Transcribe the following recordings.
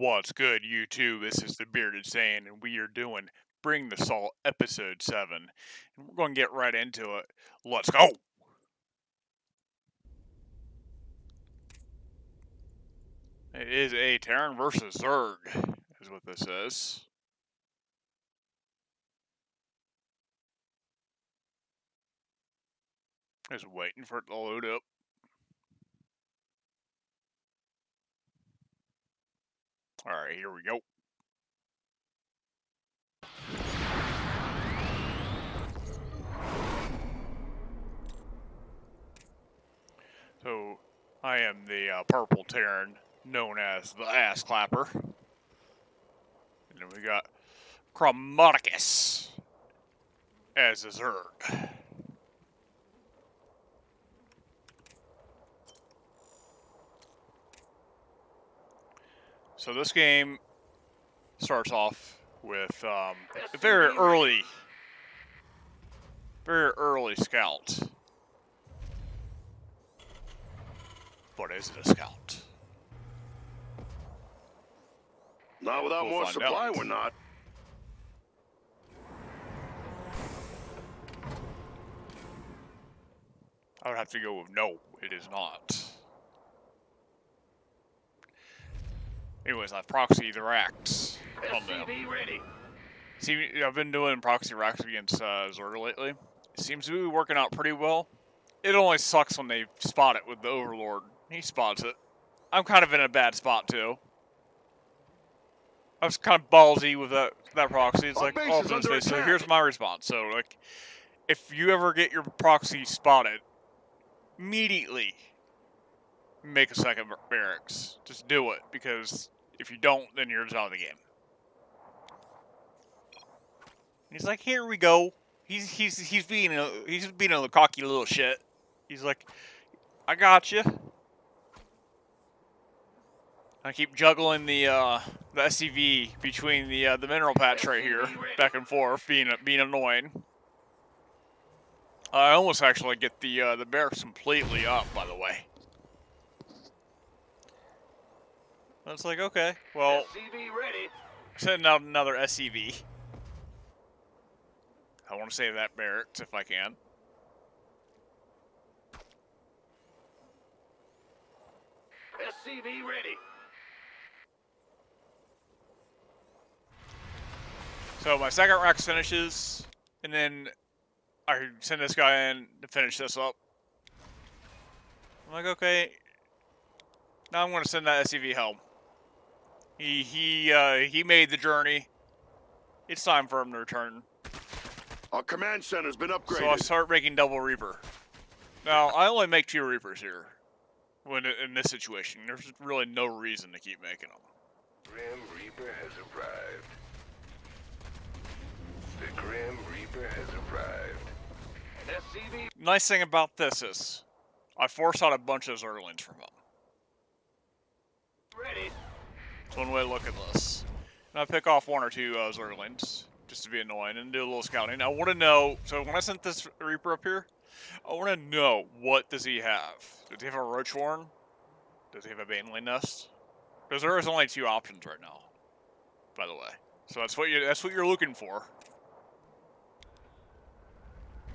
What's good, YouTube? This is the Bearded Saiyan, and we are doing Bring the Salt, Episode 7. And we're going to get right into it. Let's go! It is a Terran versus Zerg, is what this is. Just waiting for it to load up. Alright, here we go. So, I am the purple Terran, known as the Ass Clapper. And then we got Chromaticus as a Zerg. So this game starts off with a very early scout. But is it a scout? Not without more supply, we're not. I would have to go with no, it is not. Anyways, I've proxied the racks on them. Ready. See, I've been doing proxy racks against Zerg lately. It seems to be working out pretty well. It only sucks when they spot it with the Overlord. He spots it. I'm kind of in a bad spot too. I was kind of ballsy with that proxy. It's like, oh, so here's my response. So, like, if you ever get your proxy spotted, immediately make a second barracks. Just do it, because if you don't, then you're just out of the game. And he's like, here we go. He's being a cocky little shit. He's like, I got you. I keep juggling the SCV between the mineral patch right here, back and forth, being annoying. I almost actually get the barracks completely up, by the way. It's like, okay, well, sending out another SCV. I want to save that barracks if I can. SCV ready. So my second rack finishes, and then I send this guy in to finish this up. I'm like, okay, now I'm going to send that SCV home. He made the journey. It's time for him to return. Our command center's been upgraded. So I start making double Reaper. Now, I only make 2 Reapers here. When in this situation, there's really no reason to keep making them. Grim Reaper has arrived. The Grim Reaper has arrived. SCV. Nice thing about this is, I force out a bunch of Zerglings from them. Ready. That's one way to look at this. And I pick off 1 or 2 Zerglings, just to be annoying, and do a little scouting. I want to know, so when I sent this Reaper up here, I want to know, what does he have? Does he have a Roach Warren? Does he have a Baneling Nest? Because there is only 2 options right now, by the way. So that's what you're looking for.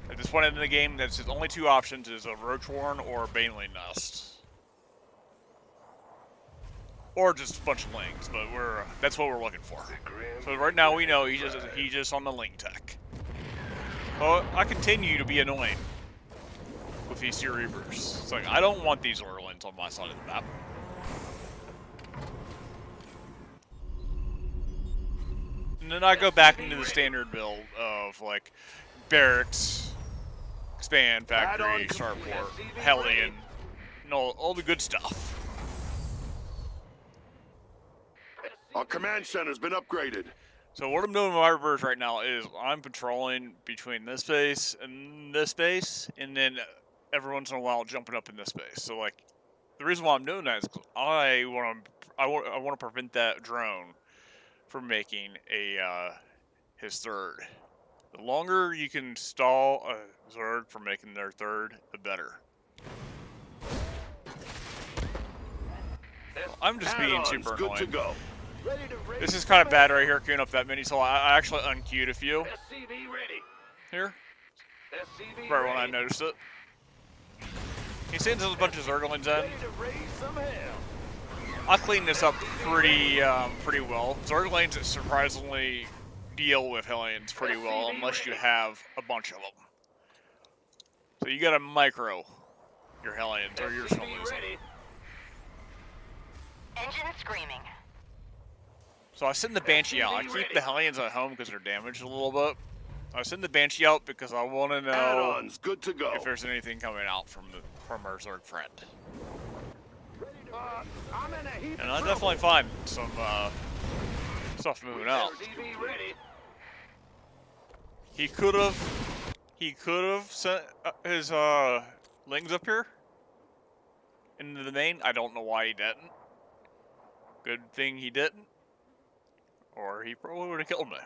At this point in the game, that's his only 2 options: is a Roach Warren or a Baneling Nest. Or just a bunch of lings, but that's what we're looking for. So right now we know he's just on the ling tech. Well, I continue to be annoying with these 2 Reapers. It's like, I don't want these Orlins on my side of the map. And then I go back into the standard build of, like, barracks, expand, factory, starport, Hellion, and all the good stuff. Our command center's been upgraded. So what I'm doing with my reverse right now is I'm patrolling between this base, and then every once in a while jumping up in this base. So, like, the reason why I'm doing that is because I want to prevent that drone from making his third. The longer you can stall a Zerg from making their third, the better. I'm just being super annoying. Good to go. This is kind of bad right here, queuing up that mini, so I actually unqueued a few SCV ready. here, SCV right when I ready. noticed it. He sends us a bunch of Zerglings in. Ready to raise some hell. I cleaned this up pretty well. Zerglings surprisingly deal with Hellions pretty well, unless you have a bunch of them. So you gotta micro your Hellions, or you're just gonna lose them. Engine screaming. So I send the Banshee out. I keep the Hellions at home because they're damaged a little bit. I send the Banshee out because I want to know Add-ons good to go. if there's anything coming out from our Zerg friend. I'm in a heap And of I definitely find some stuff moving out. SCV ready. He could have sent his lings up here into the main. I don't know why he didn't. Good thing he didn't, or he probably would have killed me.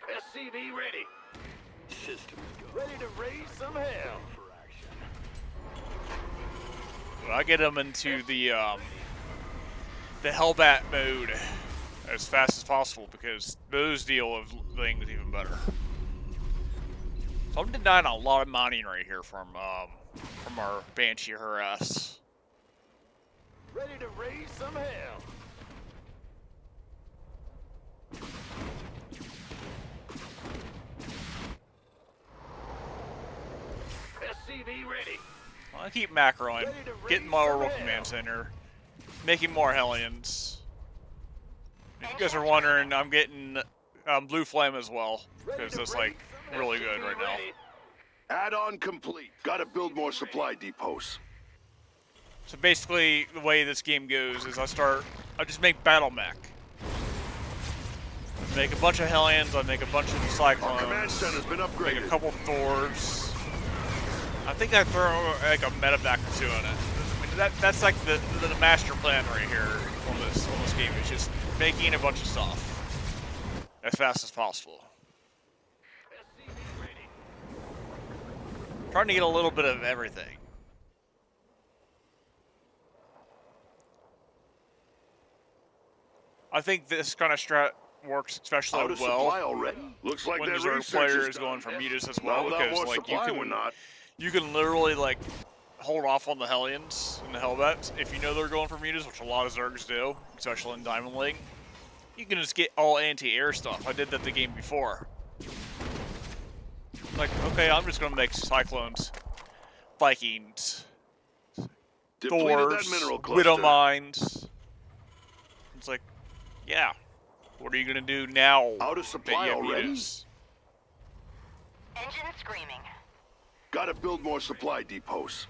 SCV ready. Systems go. Ready to raise some hell. But I get him into the Hellbat mode as fast as possible because those deal with things even better. So I'm denying a lot of mining right here from our Banshee harass. Ready to raise some hell. SCV ready. I keep macroing, getting my Orbital Command Center, making more Hellions. If you guys are wondering, I'm getting Blue Flame as well, because that's like really good right now. Add-on complete. Gotta build more supply depots. So basically, the way this game goes is I just make Battle Mech. Make a bunch of Hellions, I make a bunch of Our command Cyclones, center's been make upgraded. a couple Thors. I think I throw like a medevac or two in it. I mean, that's like the master plan right here on this game. It's just making a bunch of stuff as fast as possible. Trying to get a little bit of everything. I think this kind of strat works especially Out of well supply already? Looks like when the that Zerg research player is is done. going for mutas as Not well, without because more like supply, we're not. you can literally like hold off on the Hellions and the Hellbats if you know they're going for mutas, which a lot of Zergs do, especially in Diamond League. You can just get all anti-air stuff. I did that the game before. Like, okay, I'm just gonna make Cyclones, Vikings, Depleted that Thors, mineral Widow cluster. Mines. It's like, yeah. What are you gonna do now Out of that supply you have already? mutas? Engine screaming. Gotta build more supply depots.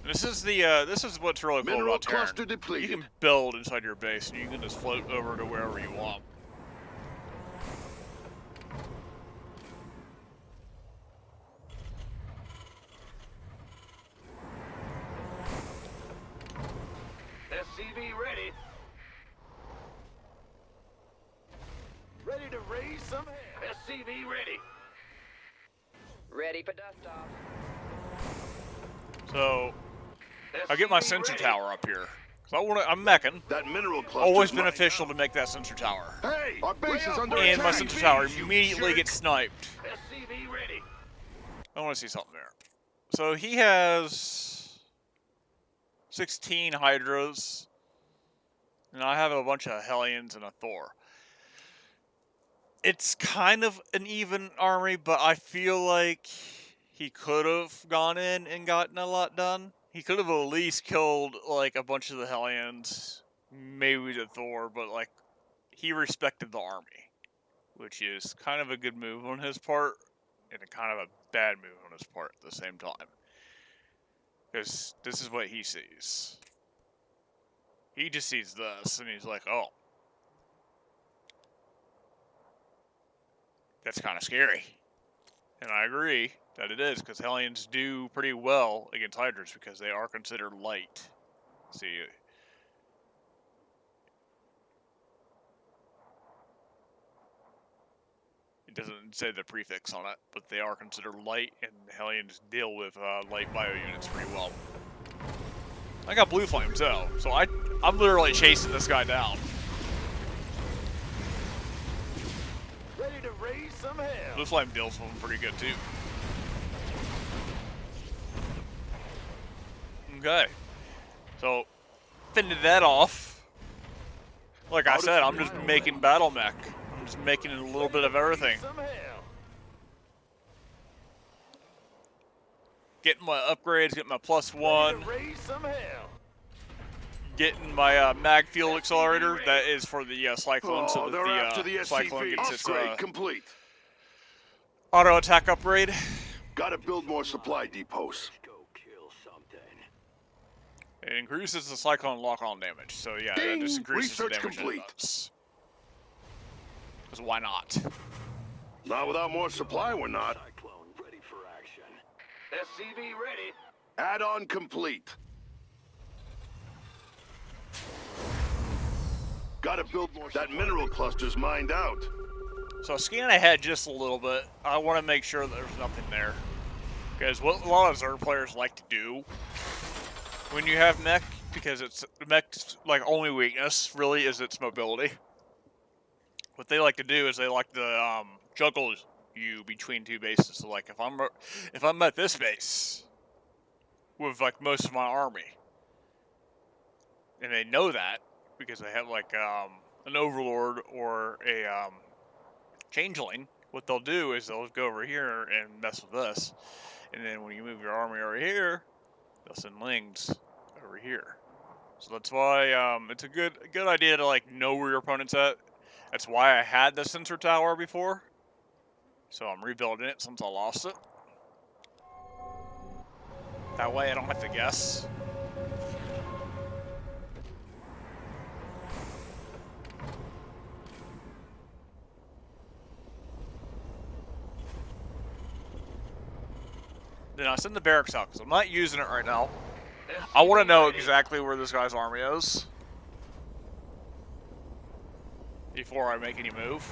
This is what's really cool Mineral about Terran. cluster You depleted. can build inside your base, and you can just float over to wherever you want. SCV ready. Ready to raise some hell. SCV ready. Ready for dust off. So I get my SCV sensor ready. tower up here. So I'm meching. That mineral cluster. Always beneficial to make that sensor tower. Hey, our base is under And my attack. sensor tower You immediately jerk. gets sniped. SCV ready. I want to see something there. So he has 16 Hydras, and I have a bunch of Hellions and a Thor. It's kind of an even army, but I feel like he could have gone in and gotten a lot done. He could have at least killed like a bunch of the Hellions, maybe the Thor, but like he respected the army, which is kind of a good move on his part and a kind of a bad move on his part at the same time. Because this is what he sees. He just sees this and he's like, oh, that's kind of scary. And I agree that it is, because Hellions do pretty well against Hydras because they are considered light. See, It doesn't say the prefix on it, but they are considered light, and the Hellions deal with light bio units pretty well. I got blue flames though, so I'm literally chasing this guy down. Ready to raise some hell. Blue flame deals with him pretty good too. Okay, so fended that off. Like I said, I'm just making battle mech. I'm just making a little bit of everything. Some hell. Getting my upgrades, getting my +1, Ready to raise some hell. getting my mag fuel accelerator. That is for the cyclone, so they're after that the the cyclone SCV. gets its Upgrade complete. auto attack upgrade. Gotta build more supply depots. Go kill something. It increases the cyclone lock-on damage. So yeah, that Ding! just increases the Research damage complete. it does. Because why not? Not without more supply, we're not. Cyclone ready for action. SCV ready. Add-on complete. Gotta build more. That mineral cluster's mined out. So scan ahead just a little bit. I want to make sure that there's nothing there. Because what a lot of Zerg players like to do when you have mech, because it's mech's like only weakness really is its mobility. What they like to do is they like to juggle you between two bases. So like if I'm at this base with like most of my army, and they know that because they have like an overlord or a changeling, what they'll do is they'll go over here and mess with this, and then when you move your army over here, they'll send lings over here. So that's why it's a good idea to like know where your opponent's at. That's why I had the sensor tower before, so I'm rebuilding it since I lost it. That way I don't have to guess. Then I send the barracks out because I'm not using it right now. I want to know exactly where this guy's army is before I make any move.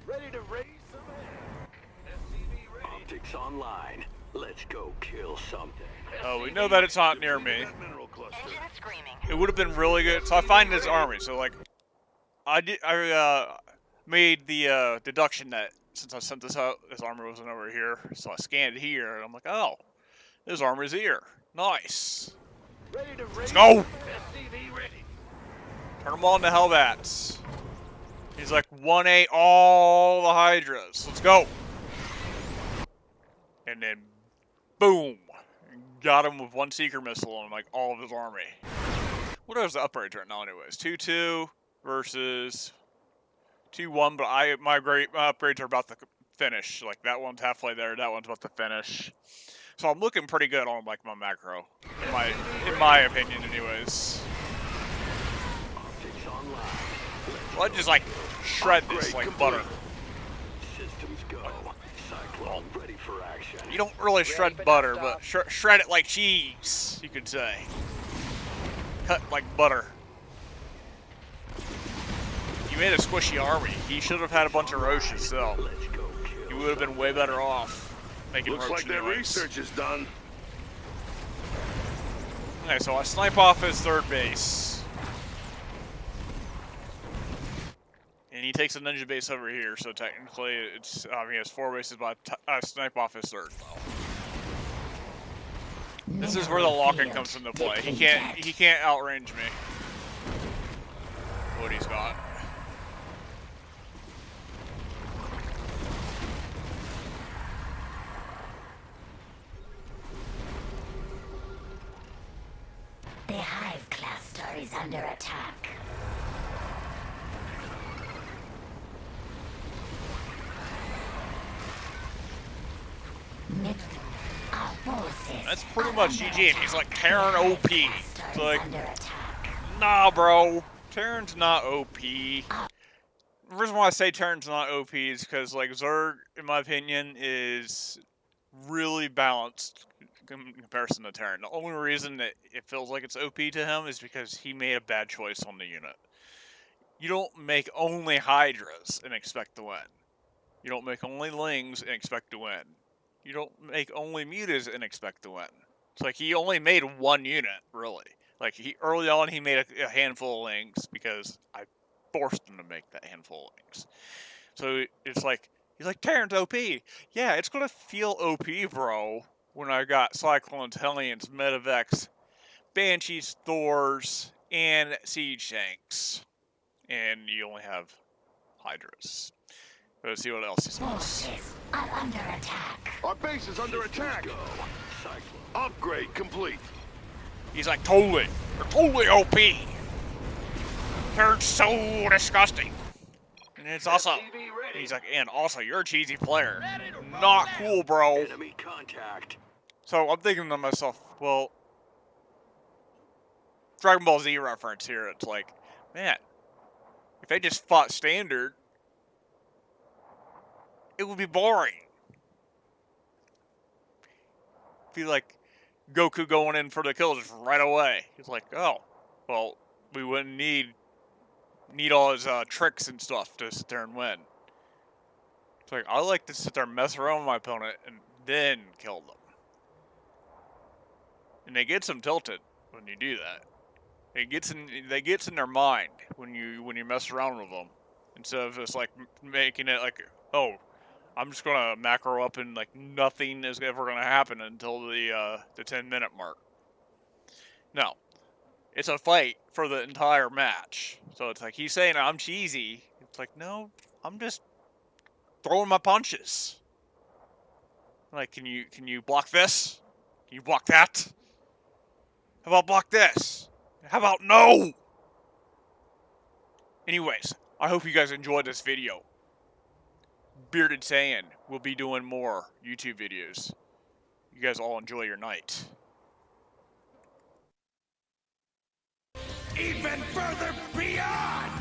Ready to raise some hell. SCV ready. Optics online. Let's go kill something. Oh, we know that it's not near me. That mineral cluster. Engine screaming. It would have been really good. So I find his army. So like, I made the deduction that since I sent this out, his army wasn't over here. So I scanned here, and I'm like, oh, his army's here. Nice. Ready to raise Let's go. SCV ready. Turn them all into Hellbats. He's like 1-8 all the Hydras. Let's go. And then, boom. Got him with one Seeker missile on like all of his army. What are the upgrades right now anyways? 2-2 versus 2-1, but my upgrades are about to finish. Like that one's halfway there, that one's about to finish. So I'm looking pretty good on like my macro. In my opinion anyways. Optics online. Well, I just like shred this like butter. Systems go. Cyclone ready for action. You don't really shred butter, but shred it like cheese, you could say. Cut like butter. You made a squishy army. He should have had a bunch of roaches still. Let's go kill. He would have been way better off making Looks roach like their anyways. research is done. Okay, so I snipe off his third base. And he takes a ninja base over here, so technically it's, he has 4 bases, but I snipe off his third. This is where the lock-in comes into play. He can't outrange me. What he's got. The Hive cluster is under attack. That's pretty much GG, and he's like Terran OP. It's like, Under attack. nah, bro. Terran's not OP. The reason why I say Terran's not OP is because, like, Zerg, in my opinion, is really balanced in comparison to Terran. The only reason that it feels like it's OP to him is because he made a bad choice on the unit. You don't make only Hydras and expect to win. You don't make only Lings and expect to win. You don't make only Mutas and expect to win. It's like he only made one unit, really. Like early on he made a handful of Lings because I forced him to make that handful of Lings. So it's like he's like, Terran's OP. Yeah, it's gonna feel OP, bro, when I got Cyclones, Hellions, Medivacs, Banshees, Thors, and Siege Tanks. And you only have Hydras. Let's see what else he says. Forces are under attack. Our base is under attack. Go. Cyclone. Upgrade complete. He's like, totally. They're totally OP. They're so disgusting. And it's also, SCV ready. he's like, and also, you're a cheesy player. Not cool, bro. Enemy contact. So I'm thinking to myself, well, Dragon Ball Z reference here. It's like, man, if they just fought standard, it would be boring. Feel like Goku going in for the kill just right away. He's like, oh, well, we wouldn't need all his tricks and stuff to sit there and win. It's like, I like to sit there and mess around with my opponent and then kill them. And they get some tilted when you do that. They gets in their mind when you mess around with them, instead of just like making it like, oh, I'm just gonna macro up and like nothing is ever gonna happen until the 10-minute mark. No, it's a fight for the entire match. So it's like he's saying I'm cheesy. It's like, no, I'm just throwing my punches. Like, can you block this? Can you block that? How about block this? How about no? Anyways, I hope you guys enjoyed this video. Bearded Saiyan will be doing more YouTube videos. You guys all enjoy your night. Even further beyond.